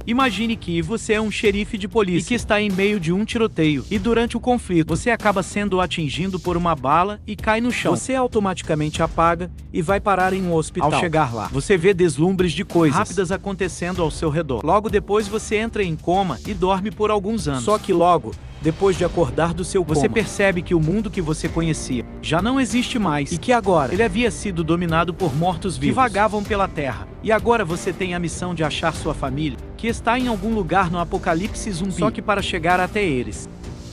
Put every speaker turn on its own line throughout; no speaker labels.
Imagine que você é um xerife de polícia e que está em meio de um tiroteio, e durante o conflito você acaba sendo atingido por uma bala e cai no chão. Você automaticamente apaga e vai parar em um hospital. Ao chegar lá, você vê deslumbres de coisas rápidas acontecendo ao seu redor. Logo depois você entra em coma e dorme por alguns anos. Só que logo, depois de acordar do seu coma, você percebe que o mundo que você conhecia já não existe mais e que agora ele havia sido dominado por mortos-vivos que vagavam pela terra. E agora você tem a missão de achar sua família, que está em algum lugar no apocalipse zumbi. Só que para chegar até eles,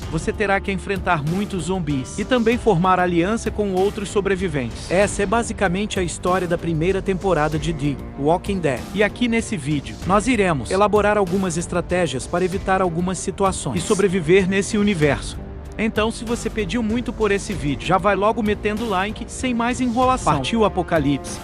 você terá que enfrentar muitos zumbis e também formar aliança com outros sobreviventes. Essa é basicamente a história da primeira temporada de The Walking Dead. E aqui nesse vídeo, nós iremos elaborar algumas estratégias para evitar algumas situações e sobreviver nesse universo. Então, se você pediu muito por esse vídeo, já vai logo metendo o like, sem mais enrolação. Partiu o apocalipse.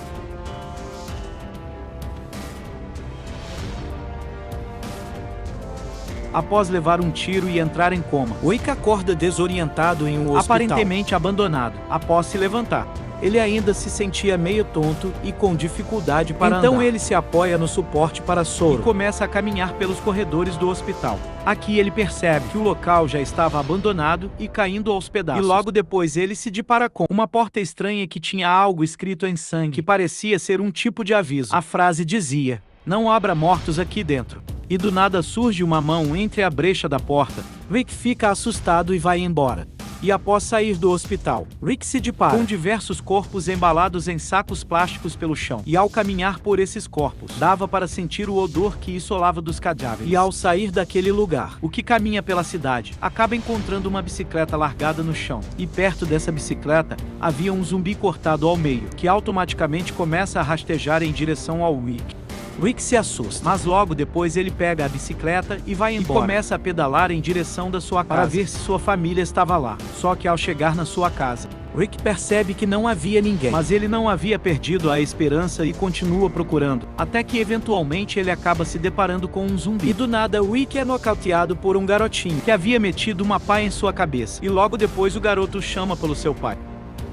Após levar um tiro e entrar em coma, Rick acorda desorientado em um hospital, aparentemente abandonado. Após se levantar, ele ainda se sentia meio tonto e com dificuldade para andar. Então ele se apoia no suporte para soro e começa a caminhar pelos corredores do hospital. Aqui ele percebe que o local já estava abandonado e caindo aos pedaços. E logo depois ele se depara com uma porta estranha que tinha algo escrito em sangue, que parecia ser um tipo de aviso. A frase dizia: "Não abra mortos aqui dentro." E do nada surge uma mão entre a brecha da porta. Rick fica assustado e vai embora. E após sair do hospital, Rick se depara com diversos corpos embalados em sacos plásticos pelo chão. E ao caminhar por esses corpos, dava para sentir o odor que isolava dos cadáveres. E ao sair daquele lugar, o que caminha pela cidade acaba encontrando uma bicicleta largada no chão. E perto dessa bicicleta, havia um zumbi cortado ao meio, que automaticamente começa a rastejar em direção ao Rick. Rick se assusta, mas logo depois ele pega a bicicleta e vai embora. E começa a pedalar em direção da sua casa para ver se sua família estava lá. Só que ao chegar na sua casa, Rick percebe que não havia ninguém. Mas ele não havia perdido a esperança e continua procurando, até que eventualmente ele acaba se deparando com um zumbi. E do nada Rick é nocauteado por um garotinho que havia metido uma pá em sua cabeça. E logo depois o garoto chama pelo seu pai.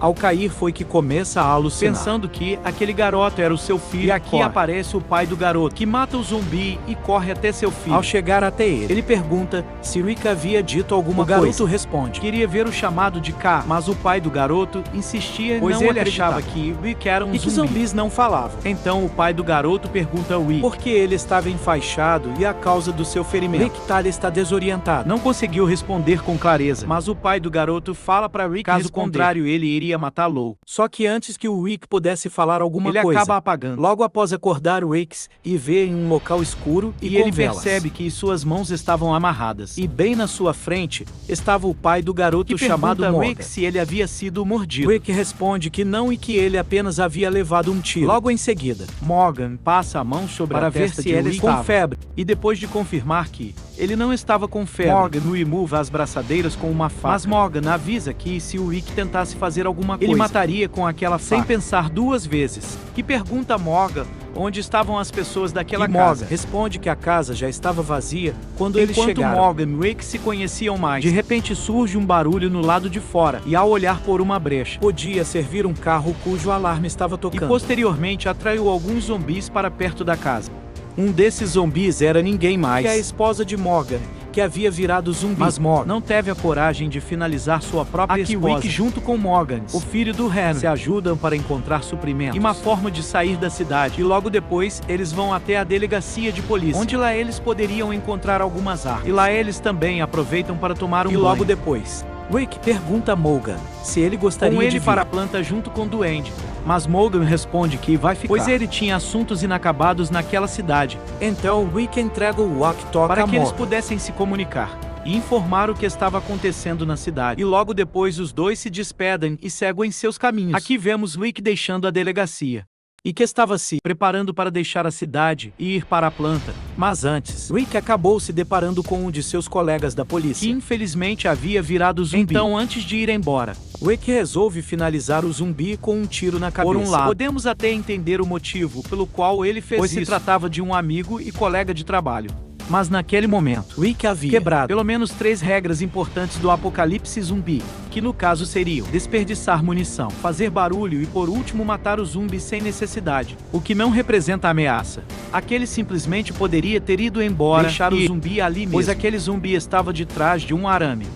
Ao cair foi que começa a alucinar, pensando que aquele garoto era o seu filho. E aqui aparece o pai do garoto, que mata o zumbi e corre até seu filho. Ao chegar até ele pergunta se Rick havia dito alguma coisa. O garoto responde: queria ver o chamado de cá, mas o pai do garoto insistia em não acreditar, pois ele achava que Rick era um zumbi e que zumbis não falavam. Então o pai do garoto pergunta ao Rick por que ele estava enfaixado e a causa do seu ferimento. Rick está desorientado, não conseguiu responder com clareza, mas o pai do garoto fala para Rick caso contrário ele iria matá-lo. Só que antes que o Rick pudesse falar alguma coisa, ele acaba apagando. Logo após acordar o Rick e vê em um local escuro e ele percebe que suas mãos estavam amarradas. E bem na sua frente estava o pai do garoto chamado Morgan. Rick se ele havia sido mordido. Rick responde que não e que ele apenas havia levado um tiro. Logo em seguida, Morgan passa a mão sobre a testa de Rick com febre. E depois de confirmar que ele não estava com febre, Morgan remova as braçadeiras com uma faca. Mas Morgan avisa que se o Rick tentasse fazer alguma coisa, ele mataria com aquela faca, sem pensar duas vezes. E pergunta a Morgan onde estavam as pessoas daquela casa. Morgan responde que a casa já estava vazia quando eles chegaram. Morgan e Rick se conheciam mais. De repente surge um barulho no lado de fora e ao olhar por uma brecha, podia servir um carro cujo alarme estava tocando. E posteriormente atraiu alguns zumbis para perto da casa. Um desses zumbis era ninguém mais que a esposa de Morgan, que havia virado zumbi. Mas Morgan não teve a coragem de finalizar sua própria esposa. Rick, junto com Morgan, o filho do Henry, se ajudam para encontrar suprimentos e uma forma de sair da cidade. E logo depois, eles vão até a delegacia de polícia, onde lá eles poderiam encontrar algumas armas. E lá eles também aproveitam para tomar um banho. E logo depois, Rick pergunta a Morgan se ele gostaria de ir para a planta junto com o Duende. Mas Morgan responde que vai ficar, pois ele tinha assuntos inacabados naquela cidade. Então Rick entrega o walkie-talkie para que eles pudessem se comunicar e informar o que estava acontecendo na cidade. E logo depois os dois se despedem e seguem seus caminhos. Aqui vemos Rick deixando a delegacia e que estava se preparando para deixar a cidade e ir para a planta. Mas antes, Rick acabou se deparando com um de seus colegas da polícia, que infelizmente havia virado zumbi. Então, antes de ir embora, Rick resolve finalizar o zumbi com um tiro na cabeça. Por um lado, podemos até entender o motivo pelo qual ele fez isso, pois se tratava de um amigo e colega de trabalho. Mas naquele momento, Rick havia quebrado pelo menos 3 regras importantes do apocalipse zumbi, que no caso seriam desperdiçar munição, fazer barulho e por último matar o zumbi sem necessidade, o que não representa ameaça. Aquele simplesmente poderia ter ido embora, deixar o zumbi ali mesmo, pois aquele zumbi estava de trás de um arame.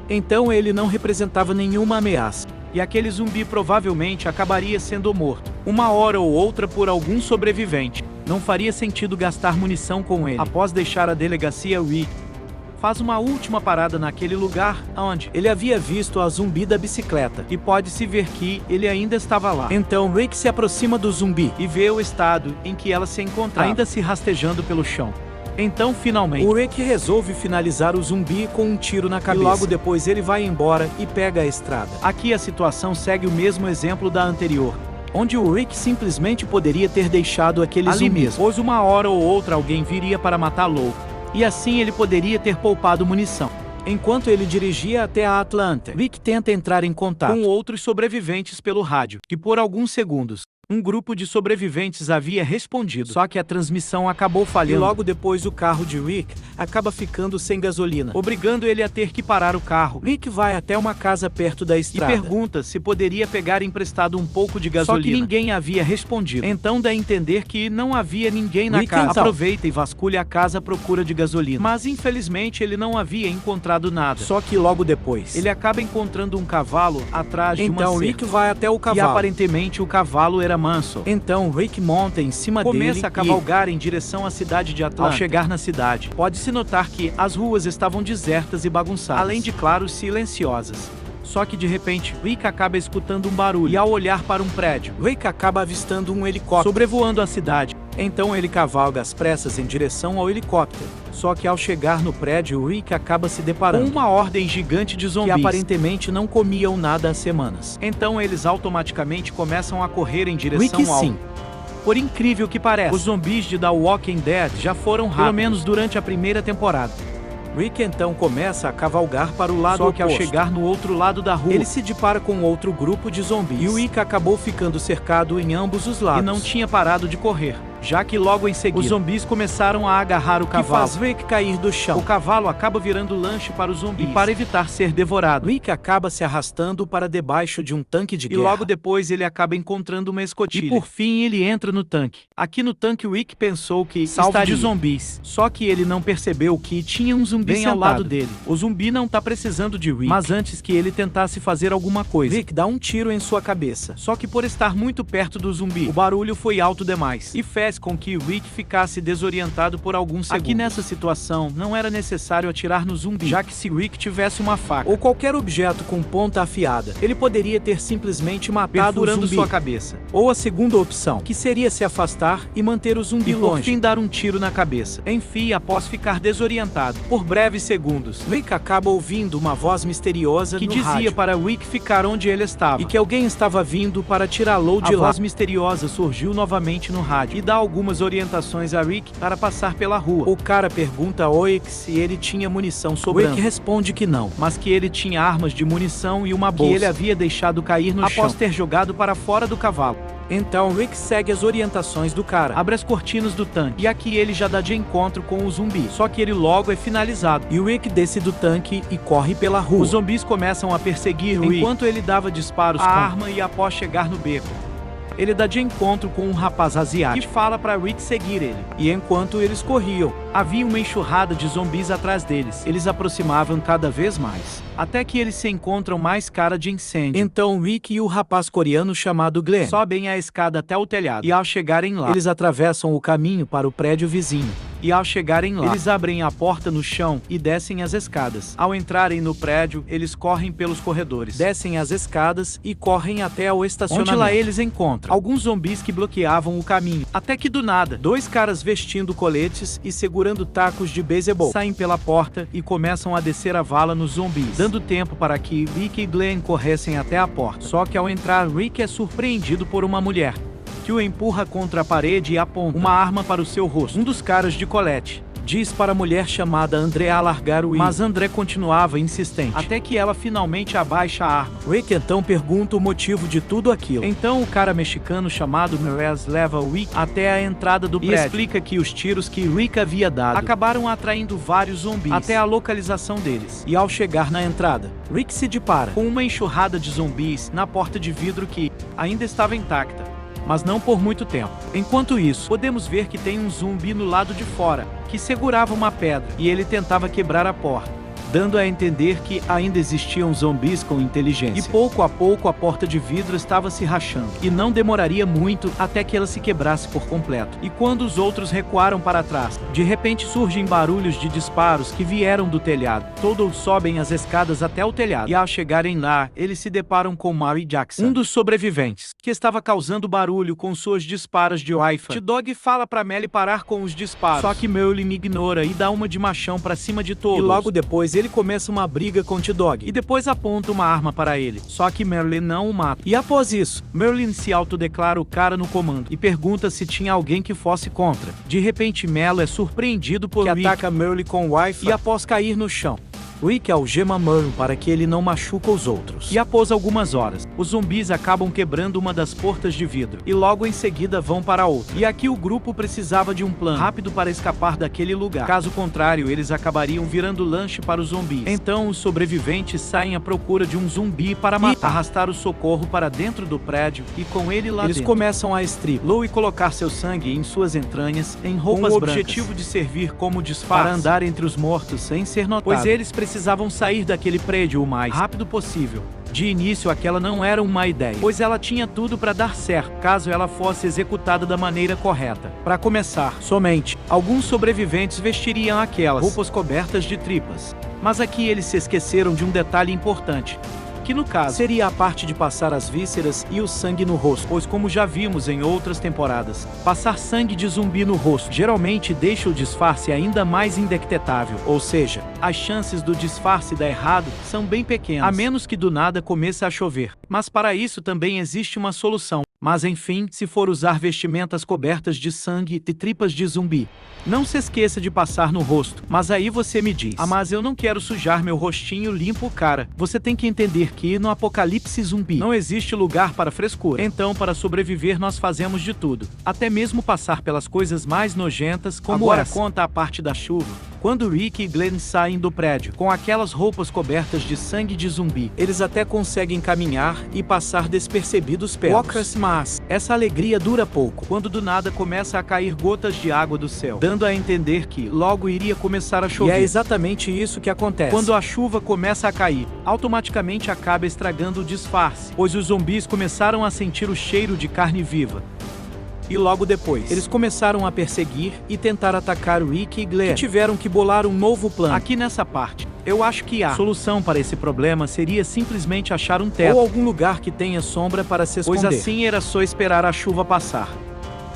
Então ele não representava nenhuma ameaça. E aquele zumbi provavelmente acabaria sendo morto, uma hora ou outra por algum sobrevivente. Não faria sentido gastar munição com ele. Após deixar a delegacia, Rick faz uma última parada naquele lugar onde ele havia visto a zumbi da bicicleta, e pode-se ver que ele ainda estava lá. Então Rick se aproxima do zumbi e vê o estado em que ela se encontrava, ainda se rastejando pelo chão. Então, finalmente, o Rick resolve finalizar o zumbi com um tiro na cabeça. E logo depois ele vai embora e pega a estrada. Aqui a situação segue o mesmo exemplo da anterior, onde o Rick simplesmente poderia ter deixado aquele zumbi mesmo, pois uma hora ou outra alguém viria para matá-lo, e assim ele poderia ter poupado munição. Enquanto ele dirigia até a Atlanta, Rick tenta entrar em contato com outros sobreviventes pelo rádio, e por alguns segundos, um grupo de sobreviventes havia respondido, só que a transmissão acabou falhando. E logo depois o carro de Rick acaba ficando sem gasolina, obrigando ele a ter que parar o carro. Rick vai até uma casa perto da estrada e pergunta se poderia pegar emprestado um pouco de gasolina. Só que ninguém havia respondido. Então dá a entender que não havia ninguém na casa. Então aproveita e vasculha a casa à procura de gasolina. Mas infelizmente ele não havia encontrado nada. Só que logo depois, ele acaba encontrando um cavalo atrás de uma cerca. Então Rick vai até o cavalo. E aparentemente o cavalo era manso. Então Rick monta em cima dele, começa a cavalgar em direção à cidade de Atlanta. Ao chegar na cidade, pode-se notar que as ruas estavam desertas e bagunçadas, além de, claro, silenciosas. Só que de repente, Rick acaba escutando um barulho, e ao olhar para um prédio, Rick acaba avistando um helicóptero sobrevoando a cidade. Então ele cavalga às pressas em direção ao helicóptero. Só que ao chegar no prédio, Rick acaba se deparando com uma ordem gigante de zumbis que aparentemente não comiam nada há semanas. Então eles automaticamente começam a correr em direção ao... Por incrível que pareça, os zumbis de The Walking Dead já foram rápidos, pelo menos durante a primeira temporada. Rick então começa a cavalgar para o lado oposto. Só que ao chegar no outro lado da rua, ele se depara com outro grupo de zumbis. E o Rick acabou ficando cercado em ambos os lados. E não tinha parado de correr, já que logo em seguida, os zumbis começaram a agarrar o cavalo, que faz Rick cair do chão. O cavalo acaba virando lanche para os zumbis, e para evitar ser devorado, Rick acaba se arrastando para debaixo de um tanque de guerra. E logo depois ele acaba encontrando uma escotilha. E por fim ele entra no tanque. Aqui no tanque Rick pensou que está de zumbis, só que ele não percebeu que tinha um zumbi bem ao lado dele. O zumbi não tá precisando de Rick, mas antes que ele tentasse fazer alguma coisa, Rick dá um tiro em sua cabeça. Só que por estar muito perto do zumbi, o barulho foi alto demais e fez com que Rick ficasse desorientado por alguns segundos. Aqui nessa situação, não era necessário atirar no zumbi, já que se Rick tivesse uma faca ou qualquer objeto com ponta afiada, ele poderia ter simplesmente matado o zumbi sua cabeça. Ou a segunda opção, que seria se afastar e manter o zumbi longe, por fim dar um tiro na cabeça. Enfim, após ficar desorientado por breves segundos, Rick acaba ouvindo uma voz misteriosa que dizia rádio para Rick ficar onde ele estava e que alguém estava vindo para tirá-lo de lá. A voz misteriosa surgiu novamente no rádio e dá algumas orientações a Rick para passar pela rua. O cara pergunta a Rick se ele tinha munição sobrando. Rick responde que não, mas que ele tinha armas de munição e uma bolsa que ele havia deixado cair no chão após ter jogado para fora do cavalo. Então Rick segue as orientações do cara, abre as cortinas do tanque, e aqui ele já dá de encontro com o zumbi. Só que ele logo é finalizado, e o Rick desce do tanque e corre pela rua. Os zumbis começam a perseguir Rick enquanto ele dava disparos com a arma, e após chegar no beco, ele dá de encontro com um rapaz asiático que fala para Rick seguir ele. E enquanto eles corriam, havia uma enxurrada de zumbis atrás deles. Eles aproximavam cada vez mais, até que eles se encontram mais cara de incêndio. Então Rick e o rapaz coreano chamado Glenn sobem a escada até o telhado. E ao chegarem lá, eles atravessam o caminho para o prédio vizinho. E ao chegarem lá, eles abrem a porta no chão e descem as escadas. Ao entrarem no prédio, eles correm pelos corredores, descem as escadas e correm até ao estacionamento, onde lá eles encontram alguns zumbis que bloqueavam o caminho. Até que do nada, 2 caras vestindo coletes e segurando tacos de beisebol saem pela porta e começam a descer a vala nos zumbis, dando tempo para que Rick e Glenn corressem até a porta. Só que ao entrar, Rick é surpreendido por uma mulher que o empurra contra a parede e aponta uma arma para o seu rosto. Um dos caras de colete diz para a mulher chamada André alargar o Rick, mas André continuava insistente, até que ela finalmente abaixa a arma. Rick então pergunta o motivo de tudo aquilo. Então o cara mexicano chamado Merez leva o Rick até a entrada do prédio e explica que os tiros que Rick havia dado acabaram atraindo vários zumbis até a localização deles. E ao chegar na entrada, Rick se depara com uma enxurrada de zumbis na porta de vidro que ainda estava intacta, mas não por muito tempo. Enquanto isso, podemos ver que tem um zumbi no lado de fora, que segurava uma pedra, e ele tentava quebrar a porta, dando a entender que ainda existiam zumbis com inteligência. E pouco a pouco a porta de vidro estava se rachando, e não demoraria muito até que ela se quebrasse por completo. E quando os outros recuaram para trás, de repente surgem barulhos de disparos que vieram do telhado. Todos sobem as escadas até o telhado, e ao chegarem lá, eles se deparam com Mary Jackson, um dos sobreviventes, que estava causando barulho com suas disparos de rifle. T-Dog fala para Melly parar com os disparos, só que Melly me ignora e dá uma de machão para cima de todos. E logo depois ele começa uma briga com T-Dog e depois aponta uma arma para ele, só que Merlin não o mata. E após isso, Merlin se autodeclara o cara no comando e pergunta se tinha alguém que fosse contra. De repente, Melo é surpreendido por Rick, que ataca Merlin com o rifle e após cair no chão, Rick algema Merlin para que ele não machuque os outros. E após algumas horas, os zumbis acabam quebrando uma das portas de vidro e logo em seguida vão para outra. E aqui o grupo precisava de um plano rápido para escapar daquele lugar. Caso contrário, eles acabariam virando lanche para os zumbis. Então os sobreviventes saem à procura de um zumbi para matar, arrastar o socorro para dentro do prédio e com ele lá eles começam a estripá-lo e colocar seu sangue em suas entranhas em roupas brancas, com o objetivo de servir como disfarce para andar entre os mortos sem ser notado, pois eles precisavam sair daquele prédio o mais rápido possível. De início, aquela não era uma ideia, pois ela tinha tudo para dar certo, caso ela fosse executada da maneira correta. Para começar, somente alguns sobreviventes vestiriam aquelas roupas cobertas de tripas. Mas aqui eles se esqueceram de um detalhe importante, que no caso seria a parte de passar as vísceras e o sangue no rosto, pois como já vimos em outras temporadas, passar sangue de zumbi no rosto geralmente deixa o disfarce ainda mais indetectável, ou seja, as chances do disfarce dar errado são bem pequenas, a menos que do nada comece a chover. Mas para isso também existe uma solução. Mas enfim, se for usar vestimentas cobertas de sangue e tripas de zumbi, não se esqueça de passar no rosto. Mas aí você me diz: ah, mas eu não quero sujar meu rostinho limpo, cara. Você tem que entender que no apocalipse zumbi não existe lugar para frescura. Então, para sobreviver, nós fazemos de tudo, até mesmo passar pelas coisas mais nojentas, como agora conta a parte da chuva. Quando Rick e Glenn saem do prédio com aquelas roupas cobertas de sangue de zumbi, eles até conseguem caminhar e passar despercebidos pelos. Mas essa alegria dura pouco, quando do nada começa a cair gotas de água do céu, dando a entender que logo iria começar a chover. E é exatamente isso que acontece. Quando a chuva começa a cair, automaticamente acaba estragando o disfarce, pois os zumbis começaram a sentir o cheiro de carne viva. E logo depois, eles começaram a perseguir e tentar atacar Rick e Glenn, que tiveram que bolar um novo plano. Aqui nessa parte, eu acho que a solução para esse problema seria simplesmente achar um teto ou algum lugar que tenha sombra para se esconder, pois assim era só esperar a chuva passar.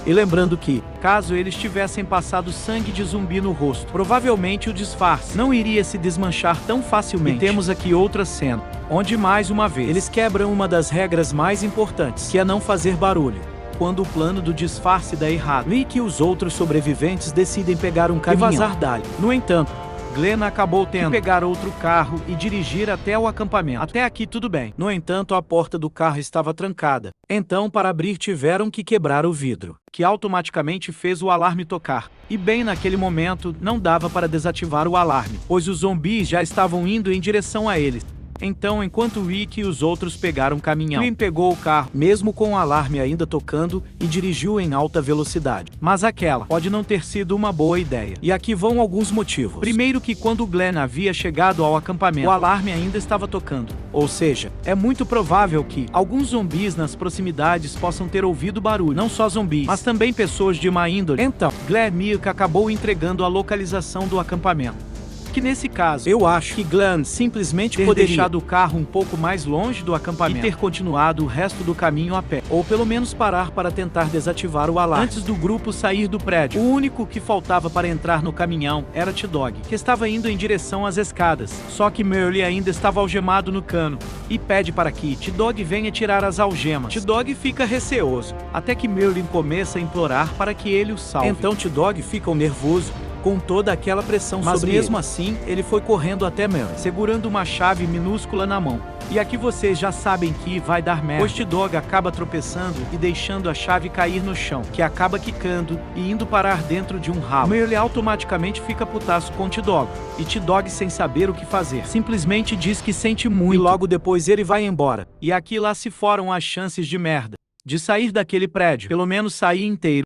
E lembrando que, caso eles tivessem passado sangue de zumbi no rosto, provavelmente o disfarce não iria se desmanchar tão facilmente. E temos aqui outra cena, onde mais uma vez, eles quebram uma das regras mais importantes, que é não fazer barulho. Quando o plano do disfarce dá errado, Rick e os outros sobreviventes decidem pegar um caminhão e vazar dali. No entanto, Glenn acabou tendo que pegar outro carro e dirigir até o acampamento. Até aqui tudo bem. No entanto, a porta do carro estava trancada. Então, para abrir, tiveram que quebrar o vidro, que automaticamente fez o alarme tocar. E bem naquele momento, não dava para desativar o alarme, pois os zumbis já estavam indo em direção a eles. Então, enquanto Rick e os outros pegaram o caminhão, Glenn pegou o carro, mesmo com o alarme ainda tocando, e dirigiu em alta velocidade. Mas aquela pode não ter sido uma boa ideia. E aqui vão alguns motivos. Primeiro que quando Glenn havia chegado ao acampamento, o alarme ainda estava tocando. Ou seja, é muito provável que alguns zumbis nas proximidades possam ter ouvido barulho. Não só zumbis, mas também pessoas de má índole. Então, Glenn Milk acabou entregando a localização do acampamento. Que nesse caso, eu acho que Glenn simplesmente poderia ter deixado o carro um pouco mais longe do acampamento e ter continuado o resto do caminho a pé, ou pelo menos parar para tentar desativar o alarme antes do grupo sair do prédio. O único que faltava para entrar no caminhão era T-Dog, que estava indo em direção às escadas, só que Merlin ainda estava algemado no cano e pede para que T-Dog venha tirar as algemas. T-Dog fica receoso, até que Merlin começa a implorar para que ele o salve. Então T-Dog fica nervoso com toda aquela pressão sobre ele. Mas mesmo assim, ele foi correndo até Merlin, segurando uma chave minúscula na mão. E aqui vocês já sabem que vai dar merda, pois T-Dog acaba tropeçando e deixando a chave cair no chão, que acaba quicando e indo parar dentro de um ralo. Merlin automaticamente fica putaço com T-Dog, e T-Dog, sem saber o que fazer, simplesmente diz que sente muito, e logo depois ele vai embora. E aqui lá se foram as chances de merda de sair daquele prédio, pelo menos sair inteiro.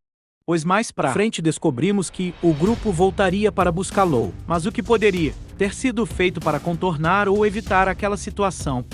Pois mais pra frente descobrimos que o grupo voltaria para buscar Lou. Mas o que poderia ter sido feito para contornar ou evitar aquela situação?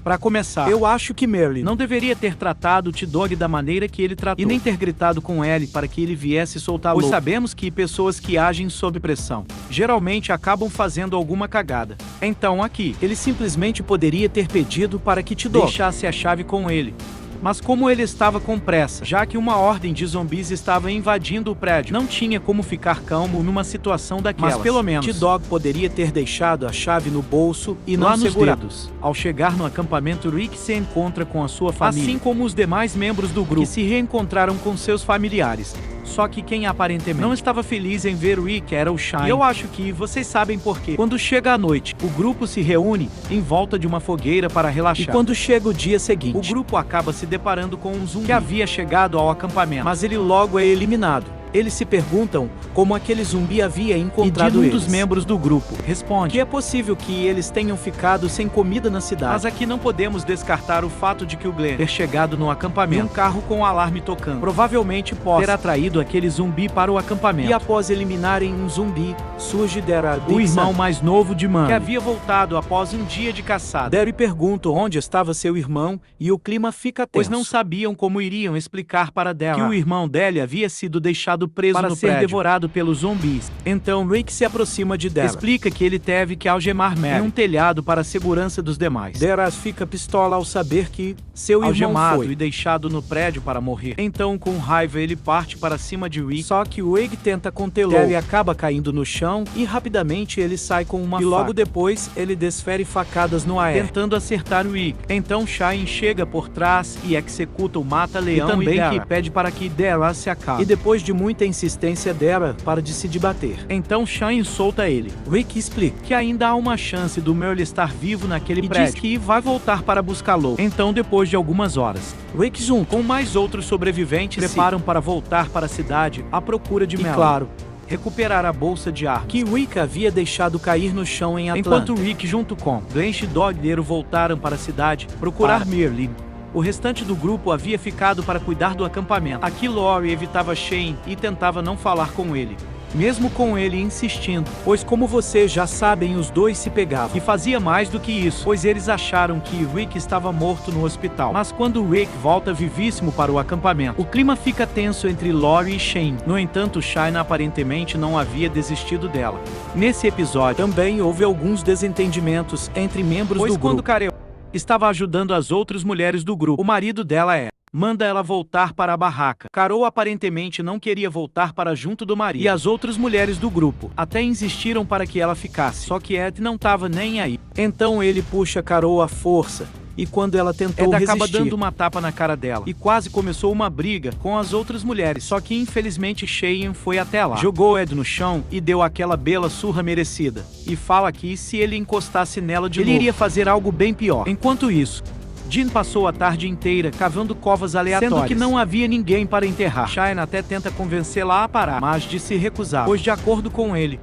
Para começar, eu acho que Merlin não deveria ter tratado o T-Dog da maneira que ele tratou, e nem ter gritado com ele para que ele viesse soltar Lou. Pois sabemos que pessoas que agem sob pressão geralmente acabam fazendo alguma cagada. Então aqui, ele simplesmente poderia ter pedido para que T-Dog deixasse a chave com ele. Mas como ele estava com pressa, já que uma ordem de zumbis estava invadindo o prédio, não tinha como ficar calmo numa situação daquelas. Mas pelo menos T-Dog poderia ter deixado a chave no bolso e não segurado. Ao chegar no acampamento, Rick se encontra com a sua família, assim como os demais membros do grupo, que se reencontraram com seus familiares. Só que quem aparentemente não estava feliz em ver Rick era o Shine. E eu acho que vocês sabem por quê. Quando chega a noite, o grupo se reúne em volta de uma fogueira para relaxar. E quando chega o dia seguinte, o grupo acaba se deparando com um zumbi que havia chegado ao acampamento, mas ele logo é eliminado. Eles se perguntam como aquele zumbi havia encontrado eles. Um dos membros do grupo responde que é possível que eles tenham ficado sem comida na cidade. Mas aqui não podemos descartar o fato de que o Glenn ter chegado no acampamento e um carro com o alarme tocando provavelmente pode ter atraído aquele zumbi para o acampamento. E após eliminarem um zumbi, surge Dara, o irmão mais novo de Man, que havia voltado após um dia de caçada. Derry pergunta onde estava seu irmão e o clima fica tenso, pois não sabiam como iriam explicar para Dara que o irmão dele havia sido deixado preso para ser devorado pelos zumbis. Então Rick se aproxima de Dara, explica que ele teve que algemar Mary em um telhado para a segurança dos demais. Dara fica pistola ao saber que seu irmão algemado foi e deixado no prédio para morrer. Então, com raiva, ele parte para cima de Rick, só que o Egg tenta contê-lo e acaba caindo no chão e rapidamente ele sai com uma faca. E logo depois ele desfere facadas no ar, tentando acertar o Rick. Então Shine chega por trás e executa o mata-leão, e também que pede para que Dara se acabe. E depois de muita insistência dela para de se debater, então Shine solta ele. Rick explica que ainda há uma chance do Merle estar vivo naquele prédio, diz que vai voltar para buscá-lo. Então, depois de algumas horas, Rick junto com mais outros sobreviventes preparam para voltar para a cidade à procura de Merle. E claro, recuperar a bolsa de armas que Rick havia deixado cair no chão em Atlanta. Enquanto Rick junto com Glenn e T-Dog voltaram para a cidade procurar Merle, o restante do grupo havia ficado para cuidar do acampamento. Aqui Lori evitava Shane e tentava não falar com ele, mesmo com ele insistindo, pois como vocês já sabem, os dois se pegavam. E fazia mais do que isso, pois eles acharam que Rick estava morto no hospital. Mas quando Rick volta vivíssimo para o acampamento, o clima fica tenso entre Lori e Shane. No entanto, Shine aparentemente não havia desistido dela. Nesse episódio também houve alguns desentendimentos entre membros do grupo, quando Carol estava ajudando as outras mulheres do grupo, o marido dela manda ela voltar para a barraca. Carol aparentemente não queria voltar para junto do marido, e as outras mulheres do grupo até insistiram para que ela ficasse, só que Ed não estava nem aí. Então ele puxa Carol à força, e quando ela tentou resistir, acaba dando uma tapa na cara dela, e quase começou uma briga com as outras mulheres. Só que infelizmente Shane foi até lá, jogou Ed no chão e deu aquela bela surra merecida, e fala que se ele encostasse nela de novo, ele iria fazer algo bem pior. Enquanto isso, Jean passou a tarde inteira cavando covas aleatórias, sendo que não havia ninguém para enterrar. Shine até tenta convencê-la a parar, mas de se recusar, pois de acordo com ele,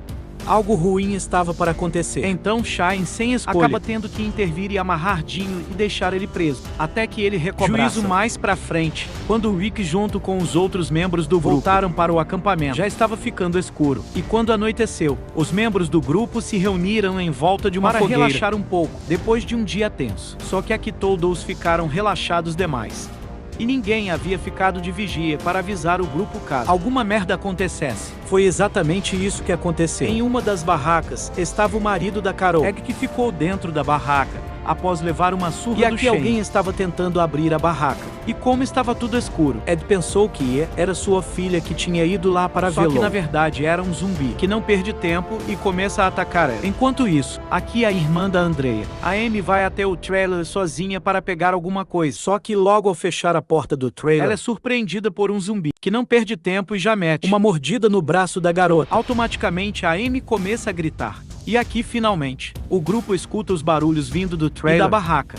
algo ruim estava para acontecer. Então Shine, sem escolha, acaba tendo que intervir e amarrar Dinho e deixar ele preso, até que ele recobraça. Juízo mais pra frente, quando Rick junto com os outros membros do grupo voltaram para o acampamento, já estava ficando escuro. E quando anoiteceu, os membros do grupo se reuniram em volta de uma fogueira para relaxar um pouco, depois de um dia tenso. Só que aqui todos ficaram relaxados demais, e ninguém havia ficado de vigia para avisar o grupo caso alguma merda acontecesse. Foi exatamente isso que aconteceu. Em uma das barracas estava o marido da Carol, Egg, que ficou dentro da barraca após levar uma surra do Shane. E aqui alguém estava tentando abrir a barraca. E como estava tudo escuro, Ed pensou que era sua filha que tinha ido lá para vê-lo. Só que na verdade era um zumbi, que não perde tempo e começa a atacar ela. Enquanto isso, aqui a irmã da Andrea. A Amy vai até o trailer sozinha para pegar alguma coisa. Só que logo ao fechar a porta do trailer, ela é surpreendida por um zumbi, que não perde tempo e já mete uma mordida no braço da garota. Automaticamente a Amy começa a gritar. E aqui, finalmente, o grupo escuta os barulhos vindo do trailer e da barraca.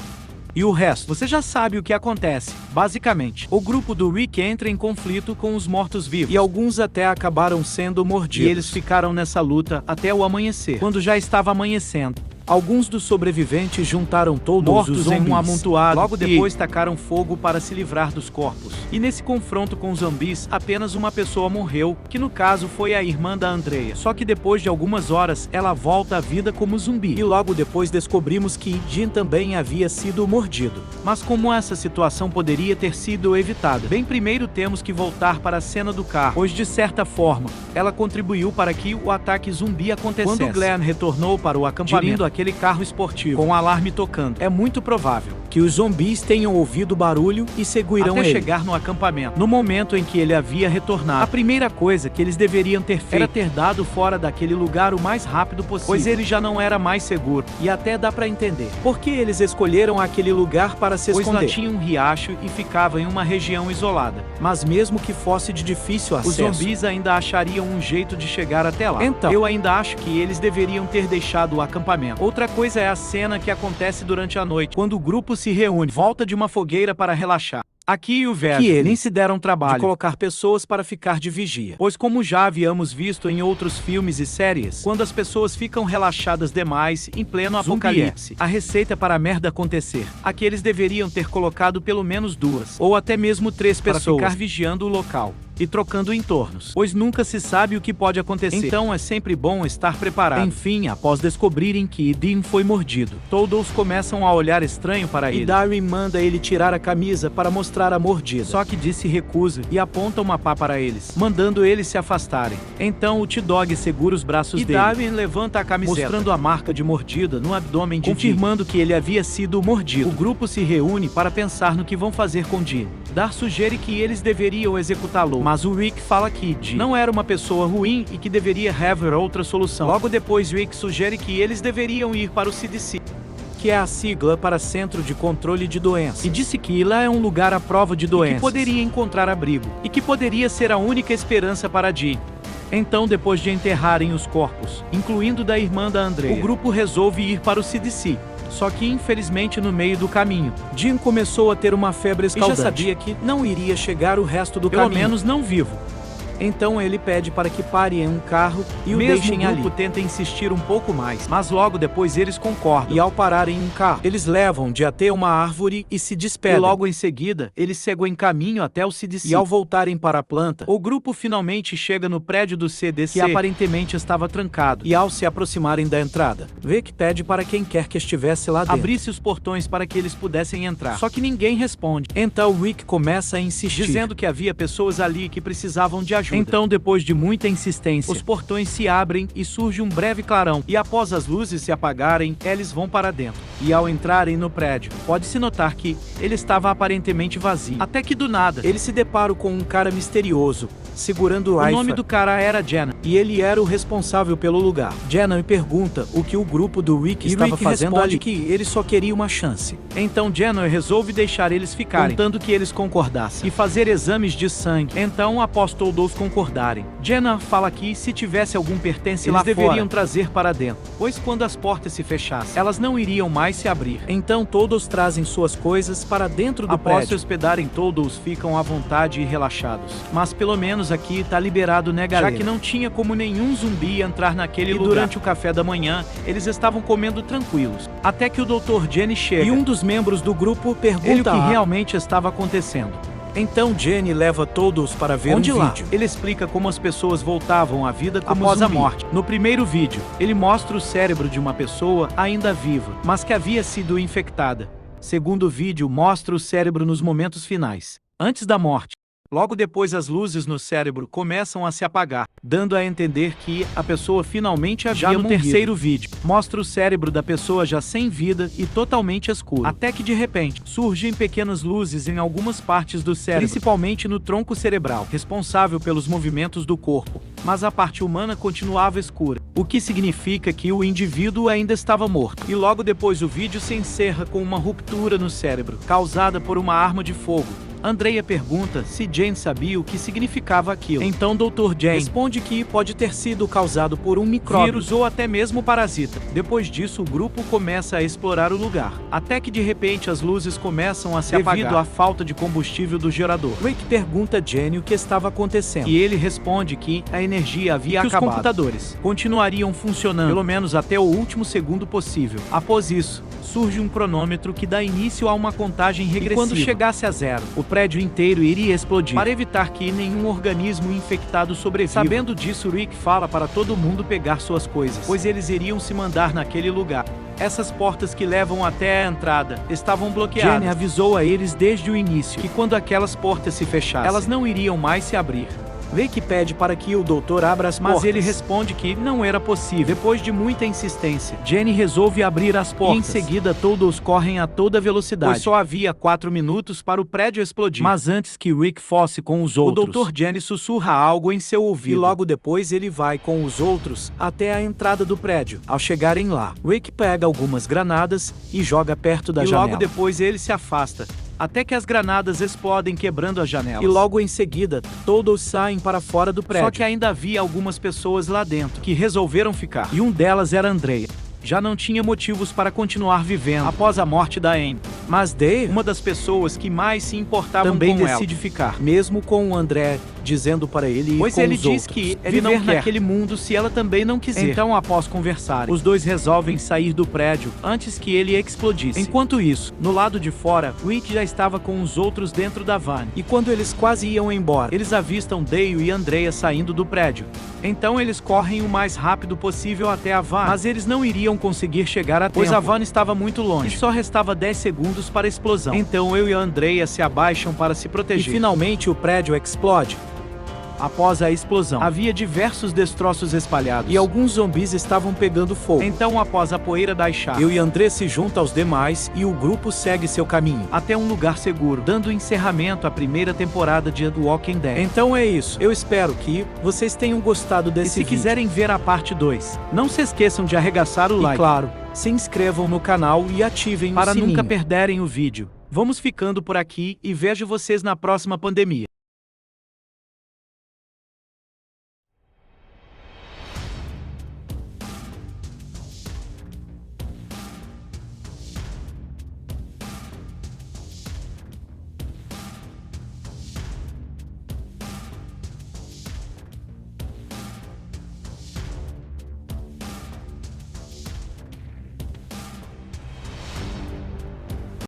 E o resto, você já sabe o que acontece. Basicamente, o grupo do Rick entra em conflito com os mortos-vivos. E alguns até acabaram sendo mordidos. E eles ficaram nessa luta até o amanhecer. Quando já estava amanhecendo, alguns dos sobreviventes juntaram todos os zumbis em um amontoado. Logo depois tacaram fogo para se livrar dos corpos. E nesse confronto com os zumbis, apenas uma pessoa morreu, que no caso foi a irmã da Andrea. Só que depois de algumas horas, ela volta à vida como zumbi. E logo depois descobrimos que Jean também havia sido mordido. Mas como essa situação poderia ter sido evitada? Bem, primeiro temos que voltar para a cena do carro, pois de certa forma, ela contribuiu para que o ataque zumbi acontecesse. Quando Glenn retornou para o acampamento, dirigindo aquele carro esportivo com o alarme tocando, é muito provável que os zumbis tenham ouvido o barulho e seguirão até chegar no acampamento. No momento em que ele havia retornado, a primeira coisa que eles deveriam ter feito era ter dado fora daquele lugar o mais rápido possível, pois ele já não era mais seguro. E até dá pra entender por que eles escolheram aquele lugar para se esconder, pois lá tinha um riacho e ficava em uma região isolada. Mas mesmo que fosse de difícil acesso, os zumbis ainda achariam um jeito de chegar até lá. Então, eu ainda acho que eles deveriam ter deixado o acampamento. Outra coisa é a cena que acontece durante a noite, quando o grupo se reúne, volta de uma fogueira para relaxar. Aqui o Verge, que eles nem se deram trabalho de colocar pessoas para ficar de vigia, pois como já havíamos visto em outros filmes e séries, quando as pessoas ficam relaxadas demais em pleno apocalipse, a receita para a merda acontecer. Aqui eles deveriam ter colocado pelo menos 2 ou até mesmo 3 pessoas para ficar vigiando o local e trocando entornos, pois nunca se sabe o que pode acontecer. Então é sempre bom estar preparado. Enfim, após descobrirem que Dean foi mordido, todos começam a olhar estranho para ele. E Darwin manda ele tirar a camisa para mostrar a mordida. Só que Dee se recusa e aponta uma pá para eles, mandando eles se afastarem. Então o T-Dog segura os braços dele. E Darwin levanta a camiseta, mostrando a marca de mordida no abdômen de confirmando que ele havia sido mordido. O grupo se reúne para pensar no que vão fazer com Dee. Dar sugere que eles deveriam executá-lo, mas o Rick fala que Dee não era uma pessoa ruim e que deveria haver outra solução. Logo depois, Rick sugere que eles deveriam ir para o CDC, que é a sigla para Centro de Controle de Doenças, e disse que lá é um lugar à prova de doenças, e que poderia encontrar abrigo, e que poderia ser a única esperança para Dee. Então, depois de enterrarem os corpos, incluindo da irmã da Andrea, o grupo resolve ir para o CDC. Só que, infelizmente, no meio do caminho, Jean começou a ter uma febre escaldante. E já sabia que não iria chegar o resto do caminho. Pelo menos não vivo. Então ele pede para que pare em um carro e o deixem ali. O grupo tenta insistir um pouco mais, mas logo depois eles concordam. E ao pararem em um carro, eles levam Dee até uma árvore e se despedem. E logo em seguida, eles seguem caminho até o CDC. E ao voltarem para a planta, o grupo finalmente chega no prédio do CDC, que aparentemente estava trancado. E ao se aproximarem da entrada, vê que pede para quem quer que estivesse lá dentro abrisse os portões para que eles pudessem entrar. Só que ninguém responde. Então Rick começa a insistir, dizendo que havia pessoas ali que precisavam de ajuda. Então, depois de muita insistência, os portões se abrem e surge um breve clarão. E após as luzes se apagarem, eles vão para dentro. E ao entrarem no prédio, pode-se notar que ele estava aparentemente vazio. Até que do nada, eles se deparam com um cara misterioso, segurando o rifle. O nome do cara era Jenna, e ele era o responsável pelo lugar. Jenna pergunta o que o grupo do Rick estava fazendo ali, que ele só queria uma chance. Então Jenna resolve deixar eles ficarem, contando que eles concordassem, e fazer exames de sangue. Então, após todos concordarem, Jenna fala que se tivesse algum pertence lá fora, eles deveriam trazer para dentro, pois quando as portas se fechassem, elas não iriam mais se abrir. Então todos trazem suas coisas para dentro do prédio. Após se hospedarem, todos ficam à vontade e relaxados. Mas pelo menos aqui tá liberado, né, galera? Já que não tinha como nenhum zumbi entrar naquele lugar. Durante o café da manhã, eles estavam comendo tranquilos, até que o Dr. Jenny chega, e um dos membros do grupo pergunta o que realmente estava acontecendo. Então Jenny leva todos para ver um vídeo. Ele explica como as pessoas voltavam à vida como após zumbi. A morte. No primeiro vídeo, ele mostra o cérebro de uma pessoa ainda viva, mas que havia sido infectada. Segundo vídeo, mostra o cérebro nos momentos finais, antes da morte. Logo depois as luzes no cérebro começam a se apagar, dando a entender que a pessoa finalmente havia morrido. Já no terceiro vídeo, mostra o cérebro da pessoa já sem vida e totalmente escuro. Até que de repente, surgem pequenas luzes em algumas partes do cérebro, principalmente no tronco cerebral, responsável pelos movimentos do corpo. Mas a parte humana continuava escura, o que significa que o indivíduo ainda estava morto. E logo depois o vídeo se encerra com uma ruptura no cérebro, causada por uma arma de fogo. Andrea pergunta se Jane sabia o que significava aquilo. Então Dr. Jane responde que pode ter sido causado por um micróbio, vírus ou até mesmo parasita. Depois disso, o grupo começa a explorar o lugar, até que de repente as luzes começam a se apagar devido à falta de combustível do gerador. Rick pergunta a Jane o que estava acontecendo, e ele responde que a energia havia acabado. Os computadores continuariam funcionando, pelo menos até o último segundo possível. Após isso, surge um cronômetro que dá início a uma contagem regressiva. E quando chegasse a zero, o prédio inteiro iria explodir, para evitar que nenhum organismo infectado sobreviva. Sabendo disso, Rick fala para todo mundo pegar suas coisas, pois eles iriam se mandar naquele lugar. Essas portas que levam até a entrada estavam bloqueadas. Jane avisou a eles desde o início que quando aquelas portas se fechassem, elas não iriam mais se abrir. Rick pede para que o doutor abra as portas, mas ele responde que não era possível. Depois de muita insistência, Jane resolve abrir as portas. E em seguida todos correm a toda velocidade, pois só havia 4 minutos para o prédio explodir. Mas antes que Rick fosse com os outros, o Dr. Jane sussurra algo em seu ouvido. E logo depois ele vai com os outros até a entrada do prédio. Ao chegarem lá, Rick pega algumas granadas e joga perto da janela. E logo depois ele se afasta, até que as granadas explodem quebrando as janelas. E logo em seguida, todos saem para fora do prédio. Só que ainda havia algumas pessoas lá dentro que resolveram ficar. E um delas era Andrea. Já não tinha motivos para continuar vivendo após a morte da Amy. Mas Dave, uma das pessoas que mais se importavam também com decide ficar, mesmo com o André dizendo para ele ir pois com ele os diz outros. Que ele viver não quer naquele mundo se ela também não quiser. Então, após conversarem, os dois resolvem sair do prédio antes que ele explodisse. Enquanto isso, no lado de fora, Rick já estava com os outros dentro da van. E quando eles quase iam embora, eles avistam Dale e Andrea saindo do prédio. Então eles correm o mais rápido possível até a van, mas eles não iriam conseguir chegar a tempo, pois a van estava muito longe e só restava 10 segundos para a explosão. Então eu e a Andrea se abaixam para se proteger. E finalmente o prédio explode. Após a explosão, havia diversos destroços espalhados e alguns zumbis estavam pegando fogo. Então, após a poeira das chamas, eu e André se junta aos demais e o grupo segue seu caminho até um lugar seguro, dando encerramento à primeira temporada de The Walking Dead. Então é isso. Eu espero que vocês tenham gostado desse vídeo. E se quiserem ver a parte 2, não se esqueçam de arregaçar o like. E claro, se inscrevam no canal e ativem o sininho para nunca perderem o vídeo. Vamos ficando por aqui e vejo vocês na próxima pandemia.